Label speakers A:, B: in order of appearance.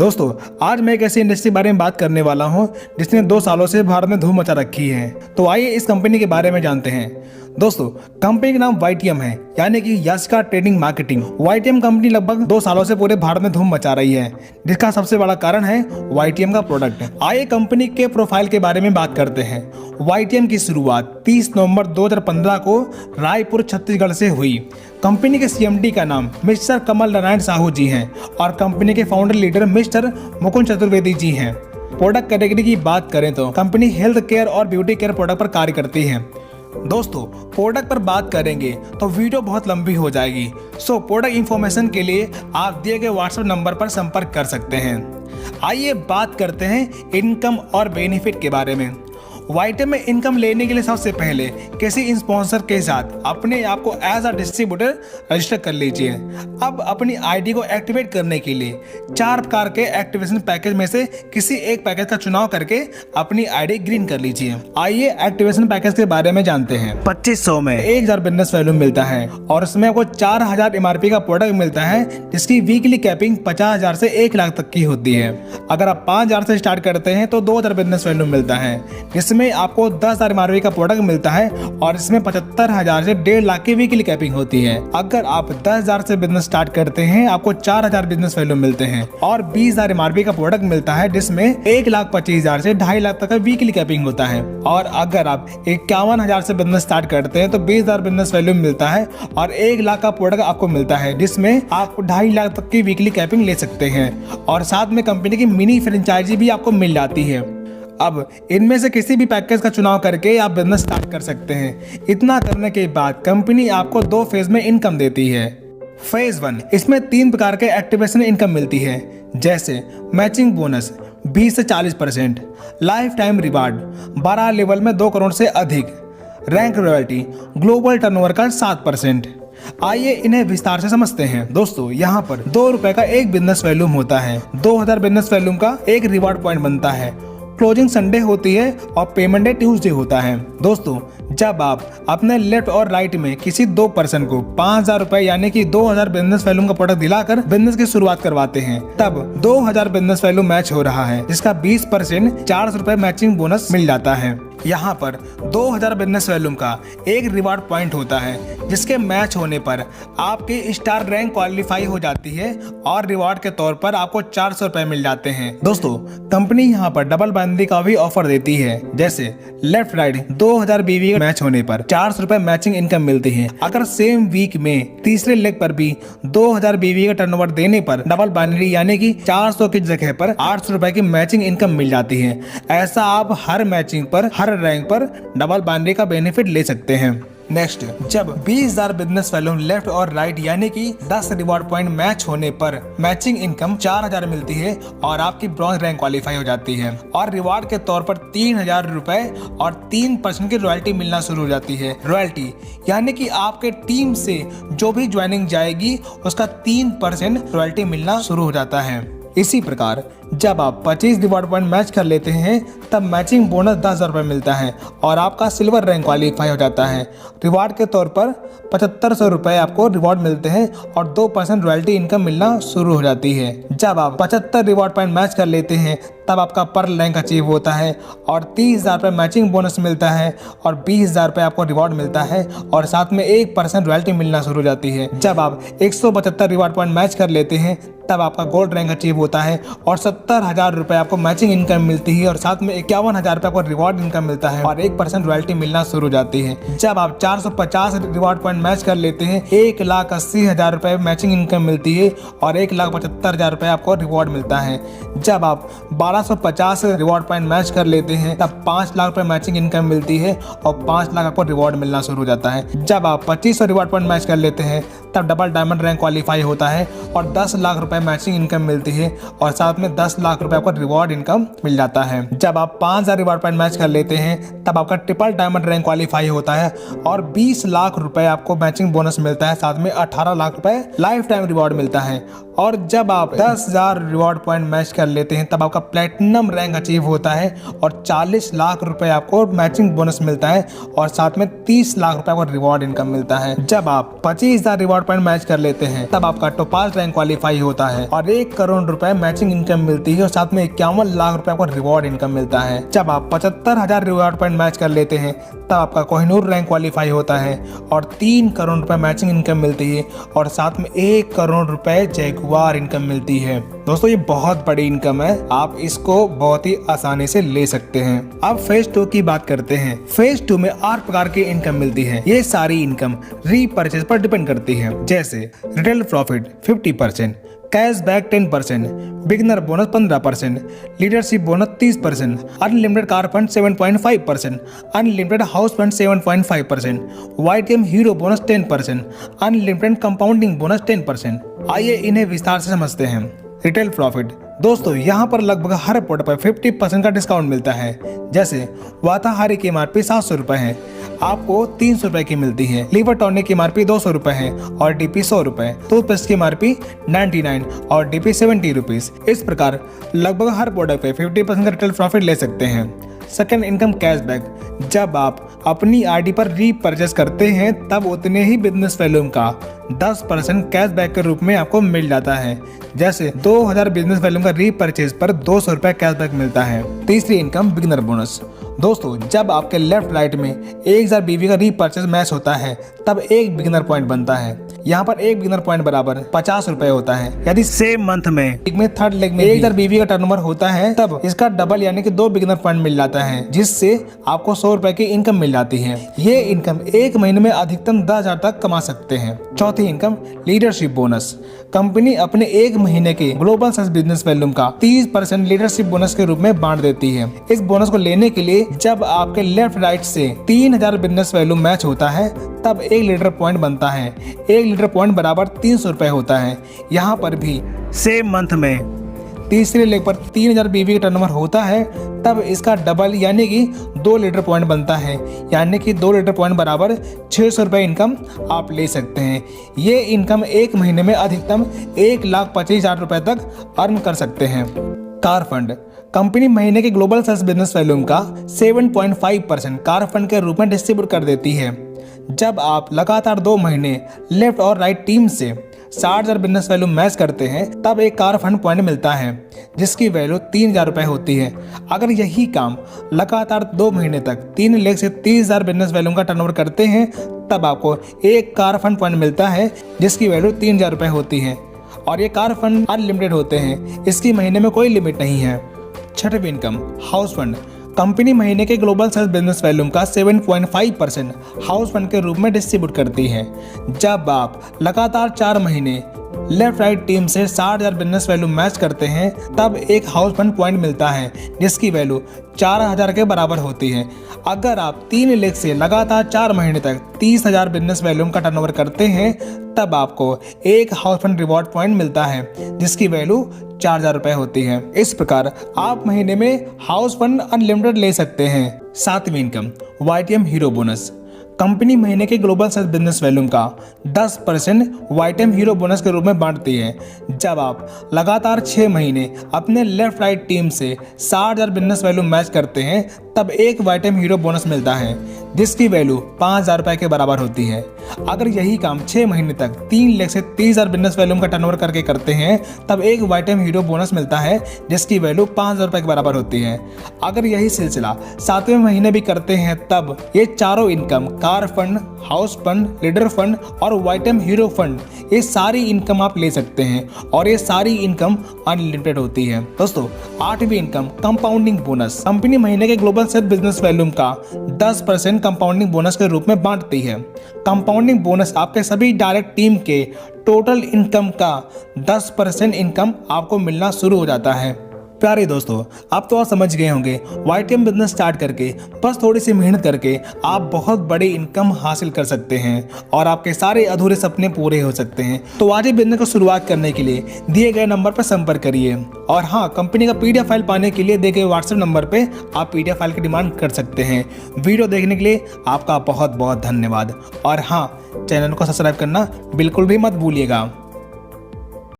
A: दोस्तों, आज मैं एक ऐसी इंडस्ट्री के बारे में बात करने वाला हूं जिसने 2 सालों से भारत में धूम मचा रखी है। तो आइए इस कंपनी के बारे में जानते हैं। दोस्तों, कंपनी का नाम YTM है, यानी कि यस्का ट्रेडिंग मार्केटिंग। YTM कंपनी लगभग 2 सालों से पूरे भारत में धूम मचा रही है, जिसका सबसे बड़ा कारण है YTM का प्रोडक्ट। आइए कंपनी के प्रोफाइल के बारे में बात करते हैं। YTM की शुरुआत 30 नवंबर 2015 को रायपुर छत्तीसगढ़ से हुई। कंपनी के CMD का नाम मिस्टर कमल नारायण साहू जी हैं और कंपनी के founder leader mister Mukund Chaturvedi ji हैं। प्रोडक्ट कैटेगरी की बात करें तो कंपनी हेल्थ केयर और ब्यूटी केयर प्रोडक्ट पर कार्य करती है। दोस्तों, प्रोडक्ट पर बात करेंगे तो वीडियो बहुत लंबी हो जाएगी, सो प्रोडक्ट इंफॉर्मेशन के लिए आप दिए गए व्हाट्सएप नंबर पर संपर्क कर सकते हैं। आइए बात करते हैं इनकम और बेनिफिट के बारे में। YTM में इनकम लेने के लिए सबसे पहले किसी स्पॉन्सर के साथ अपने आप को एज अ डिस्ट्रीब्यूटर रजिस्टर कर लीजिए। अब अपनी आईडी को एक्टिवेट करने के लिए 4 प्रकार के एक्टिवेशन पैकेज में से किसी एक पैकेज का चुनाव करके अपनी आईडी ग्रीन कर लीजिए। आइए एक्टिवेशन पैकेज के बारे में जानते हैं। 2500 में 1000 बिजनेस वैल्यू मिलता है और उसमें आपको 4000 MRP का प्रोडक्ट मिलता है, जिसकी वीकली कैपिंग 50,000 से 1 लाख तक की होती है। अगर आप 5000 से स्टार्ट करते हैं तो 2000 बिजनेस वैल्यू मिलता है, जिसमें आपको 10,000 MRP का प्रोडक्ट मिलता है और इसमें 75,000 से 1.5 लाख की वीकली कैपिंग होती है। अगर आप 10,000 से बिजनेस स्टार्ट करते हैं, आपको 4,000 बिजनेस वैल्यू मिलते हैं और 20,000 MRP का प्रोडक्ट मिलता है, जिसमें 1,25,000 से 2.5 लाख तक का वीकली कैपिंग होता है। और अगर आप 51,000 से बिजनेस स्टार्ट करते हैं तो 20,000 बिजनेस वैल्यू मिलता है और 1 लाख का प्रोडक्ट आपको मिलता है, जिसमें आप 2.5 लाख तक की वीकली कैपिंग ले सकते हैं और साथ में कंपनी की मिनी फ्रेंचाइजी भी आपको मिल जाती है। अब इनमें से किसी भी पैकेज का चुनाव करके आप बिजनेस स्टार्ट कर सकते हैं। इतना करने के बाद कंपनी आपको 2 फेज में इनकम देती है। फेज 1, इसमें 3 प्रकार के एक्टिवेशन इनकम मिलती है, जैसे मैचिंग बोनस 20 से 40%, लाइफ टाइम रिवार्ड 12 लेवल में 2 करोड़ से अधिक, रैंक रॉयल्टी ग्लोबल टर्नओवर का 7%। आइए इन्हें विस्तार से समझते हैं। दोस्तों, यहाँ पर 2 रुपए का एक बिजनेस वैल्यूम होता है, 2000 बिजनेस वैल्यूम का एक रिवार्ड पॉइंट बनता है, क्लोजिंग संडे होती है और पेमेंट डे ट्यूसडे होता है। दोस्तों, जब आप अपने लेफ्ट और राइट में किसी 2 पर्सन को 5,000 रुपए यानी कि 2000 बिजनेस वैल्यूम का प्रोडक्ट दिलाकर बिजनेस की शुरुआत करवाते हैं, तब 2000 बिजनेस वैल्यू मैच हो रहा है, जिसका 20% 400 रुपए मैचिंग बोनस मिल जाता है। यहाँ पर 2000 बिजनेस वैल्यूम का एक रिवार्ड पॉइंट होता है, जिसके मैच होने पर आपकी स्टार रैंक क्वालिफाई हो जाती है और रिवार्ड के तौर पर आपको 400 रुपए मिल जाते हैं। दोस्तों, कंपनी यहाँ पर डबल बाइनरी का भी ऑफर देती है, जैसे लेफ्ट राइट 2000 BV का मैच होने पर 400 रुपए मैचिंग इनकम मिलती है। अगर सेम वीक में तीसरे लेग पर भी 2000 BV का टर्नओवर देने पर डबल बाइनरी यानी कि 400 की जगह पर 800 रुपए की मैचिंग इनकम मिल जाती है। ऐसा आप हर मैचिंग पर, हर रैंक पर डबल बाइनरी का बेनिफिट ले सकते हैं। नेक्स्ट, जब 20,000 बिजनेस वैल्यू लेफ्ट और राइट यानी कि 10 रिवॉर्ड पॉइंट मैच होने पर मैचिंग इनकम 4,000 मिलती है और आपकी ब्रॉन्ज रैंक क्वालिफाई हो जाती है और रिवार्ड के तौर पर 3,000 रुपए और 3% की रॉयल्टी मिलना शुरू हो जाती है। रॉयल्टी यानी कि आपके टीम से जो भी ज्वाइनिंग जाएगी उसका 3% रॉयल्टी मिलना शुरू हो जाता है। इसी प्रकार जब आप 25 रिवॉर्ड पॉइंट मैच कर लेते हैं, तब मैचिंग बोनस 10,000 रुपये मिलता है और आपका सिल्वर रैंक क्वालिफाई हो जाता है। रिवार्ड के तौर पर 7500 रुपये आपको रिवॉर्ड मिलते हैं और 2% रॉयल्टी इनकम मिलना शुरू हो जाती है। जब आप 75 रिवॉर्ड पॉइंट मैच कर लेते हैं, तब आपका पर रैंक अचीव होता है और 30,000 रुपये मैचिंग बोनस मिलता है और 20,000 रुपये आपको रिवॉर्ड मिलता है और साथ में 1% रॉयल्टी मिलना शुरू हो जाती है। जब आप 172 रिवॉर्ड पॉइंट मैच कर लेते हैं, तब आपका गोल्ड रैंक अचीव होता है और 70,000 रुपये आपको मैचिंग इनकम मिलती है और साथ में 51,000 रुपये आपको रिवॉर्ड इनकम मिलता है और 1% रॉयल्टी मिलना शुरू हो जाती है। जब आप 450 रिवॉर्ड पॉइंट मैच कर लेते हैं, 1,80,000 रुपये मैचिंग इनकम मिलती है और 1,75,000 रुपये आपको रिवॉर्ड मिलता है। जब आप 1250 रिवॉर्ड पॉइंट मैच कर लेते हैं, तब 5 लाख रुपये मैचिंग इनकम मिलती है और 5 लाख आपको रिवॉर्ड मिलना शुरू हो जाता है। जब आप 2500 रिवॉर्ड पॉइंट मैच कर लेते हैं, तब डबल डायमंड रैंक क्वालिफाई होता है और 10 लाख रुपए मैचिंग इनकम मिलती है और साथ में 10 लाख रुपए आपको रिवॉर्ड इनकम मिल जाता है। जब आप 5,000 रिवॉर्ड पॉइंट मैच कर लेते हैं, तब आपका ट्रिपल डायमंड रैंक क्वालिफाई होता है और 20 लाख रुपए आपको मैचिंग बोनस मिलता है, साथ में 18 लाख रुपए लाइफ टाइम रिवॉर्ड मिलता है। और जब आप 10,000 रिवॉर्ड पॉइंट मैच कर लेते हैं, तब आपका प्लेटिनम रैंक अचीव होता है और 40 लाख रुपए आपको मैचिंग बोनस मिलता है और साथ में 30 लाख रुपए आपको रिवॉर्ड इनकम मिलता है। जब आप 25,000 रिवॉर्ड रिवॉर्ड पॉइंट मैच कर लेते हैं तब आपका टॉप 5 रैंक क्वालिफाई होता है और 1 करोड़ रुपए मैचिंग इनकम मिलती है और साथ में 51 लाख रुपए आपको रिवॉर्ड इनकम मिलता है। जब आप 75,000 रिवॉर्ड पॉइंट मैच कर लेते हैं तब आपका कोहिनूर रैंक क्वालिफाई होता है और 3 करोड़ रुपए मैचिंग इनकम मिलती है और साथ में 1 करोड़ रुपए जैगुआर इनकम मिलती है। दोस्तों ये बहुत बड़ी इनकम है, आप इसको बहुत ही आसानी से ले सकते हैं। अब फेज 2 की बात करते हैं। फेज 2 में 8 प्रकार की इनकम मिलती है। ये सारी इनकम रीपरचेज पर डिपेंड करती है, जैसे retail profit 50%, cashback 10%, beginner bonus 15%, leadership bonus 30%, unlimited car fund 7.5%, unlimited house fund 7.5%, YTM hero bonus 10%, unlimited compounding bonus 10%। आइए इन्हें विस्तार से समझते हैं। रिटेल प्रॉफिट दोस्तों यहाँ पर लगभग हर प्रोडक्ट पर 50% का डिस्काउंट मिलता है। जैसे वाताहारी की MRP 700 रुपए है, आपको 300 रुपए की मिलती है। लीवर टॉनिक की MRP 200 रुपए है और DP 100 रुपए। टूथपेस्ट की MRP 99 और DP 70 रुपीज। इस प्रकार लगभग हर प्रोडक्ट पे 50% का रिटेल प्रॉफिट ले सकते हैं। सेकंड इनकम कैशबैक, जब आप अपनी आईडी पर रीपरचेस करते हैं तब उतने ही बिजनेस वैल्यूम का 10% कैशबैक के रूप में आपको मिल जाता है। जैसे 2000 बिजनेस वैल्यूम का रीपरचेस पर 200 रुपए कैशबैक मिलता है। तीसरी इनकम बिगिनर बोनस, दोस्तों जब आपके लेफ्ट राइट में 1000 BV का रीपरचेस मैच होता है तब एक बिगिनर पॉइंट बनता है। यहाँ पर एक बिगिनर पॉइंट बराबर 50 रुपए होता है। यदि सेम मंथ में थर्ड लेग में 1000 BV का टर्नओवर होता है तब इसका डबल यानी कि 2 बिगिनर पॉइंट मिल जाता है, जिससे आपको 100 रुपए की इनकम मिल जाती है। ये इनकम एक महीने में अधिकतम 10,000 तक कमा सकते हैं। चौथी इनकम लीडरशिप बोनस, कंपनी अपने एक महीने के ग्लोबल सेल्स बिजनेस वैल्यूम का 30% लीडरशिप बोनस के रूप में बांट देती है। इस बोनस को लेने के लिए जब आपके लेफ्ट राइट से 3000 बिजनेस वैल्यूम मैच होता है तब 1 लीडर पॉइंट बनता है। 1 लीडर पॉइंट बराबर 300 रुपए होता है। यहाँ पर भी सेम मंथ में तीसरे लेग पर 3000 BV का टर्नओवर होता है तब इसका डबल यानी कि 2 लीटर पॉइंट बनता है, यानी कि 2 लीटर पॉइंट बराबर 600 रुपए इनकम आप ले सकते हैं। ये इनकम एक महीने में अधिकतम 1,25,000 रुपए तक अर्न कर सकते हैं। कार फंड, कंपनी महीने के ग्लोबल सेल्स बिजनेस वैल्यूम का 7.5% कार फंड के रूप में डिस्ट्रीब्यूट कर देती है। जब आप लगातार 2 महीने लेफ्ट और राइट टीम से 60,000 बिजनेस वैल्यू मैच करते हैं तब एक कार फंड पॉइंट मिलता है, जिसकी वैल्यू 3,000 रुपए होती है। अगर यही काम लगातार 2 महीने तक 3 लेग से 30,000 बिजनेस वैल्यू का टर्नओवर करते हैं तब आपको एक कार फंड पॉइंट मिलता है, जिसकी वैल्यू 3,000 रुपए होती है और ये कार फंड अनलिमिटेड होते हैं, इसकी महीने में कोई लिमिट नहीं है। छठवीं इनकम हाउस फंड, कंपनी महीने के ग्लोबल सेल्स बिजनेस वैल्यूम का 7.5% हाउस फंड के रूप में डिस्ट्रीब्यूट करती है। जब आप लगातार 4 महीने लेफ्ट राइट टीम से 60,000 बिजनेस वैल्यू मैच करते हैं तब एक हाउस फंड पॉइंट मिलता है, जिसकी वैल्यू 4,000 के बराबर होती है। अगर आप 3 लेग से लगातार 4 महीने तक 30,000 बिजनेस वैल्यूम का टर्नओवर करते हैं तब आपको एक हाउस फंड रिवॉर्ड पॉइंट मिलता है, जिसकी वैल्यू 4,000 रुपए होती है। इस प्रकार आप महीने में हाउस फंड अनलिमिटेड ले सकते हैं। सातवीं income YTM hero bonus, company महीने के ग्लोबल सेल्स बिजनेस वैल्यूम का 10% YTM हीरो बोनस के रूप में बांटती है। जब आप लगातार 6 महीने अपने लेफ्ट राइट टीम से 60,000 बिजनेस वैल्यू मैच करते हैं तब एक YTM हीरो बोनस मिलता है, जिसकी वैल्यू 5,000 रुपए के बराबर होती है। अगर यही काम 6 महीने तक 3 लेग से 30,000 बिजनेस वैल्यूम का टर्नओवर करके करते हैं तब एक YTM हीरो बोनस मिलता है, जिसकी वैल्यू 5,000 रुपए के बराबर होती है। अगर यही सिलसिला 7वें महीने भी करते हैं तब ये चारों income car fund, house fund, leader fund और YTM हीरो फंड, ये सारी इनकम आप ले सकते हैं और ये सारी इनकम अनलिमिटेड होती है। दोस्तों 8वीं इनकम कंपाउंडिंग बोनस, कंपनी महीने के ग्लोबल सेल्स बिजनेस वैल्यूम का 10% कंपाउंडिंग बोनस के रूप में बांटती है। कंपाउंडिंग बोनस आपके सभी डायरेक्ट टीम के टोटल इनकम का 10% इनकम आपको मिलना शुरू हो जाता है। प्यारे दोस्तों, आप तो आप समझ गए होंगे YTM बिजनेस स्टार्ट करके बस थोड़ी सी मेहनत करके आप बहुत बड़ी इनकम हासिल कर सकते हैं और आपके सारे अधूरे सपने पूरे हो सकते हैं। तो आज ही बिजनेस को शुरुआत करने के लिए दिए गए नंबर पर संपर्क करिए और हाँ, कंपनी का PDF फाइल पाने के लिए दिए गए WhatsApp नंबर पे आप PDF फाइल की डिमांड कर सकते हैं। वीडियो देखने के लिए आपका बहुत बहुत धन्यवाद और हाँ, चैनल को सब्सक्राइब करना बिल्कुल भी मत भूलिएगा।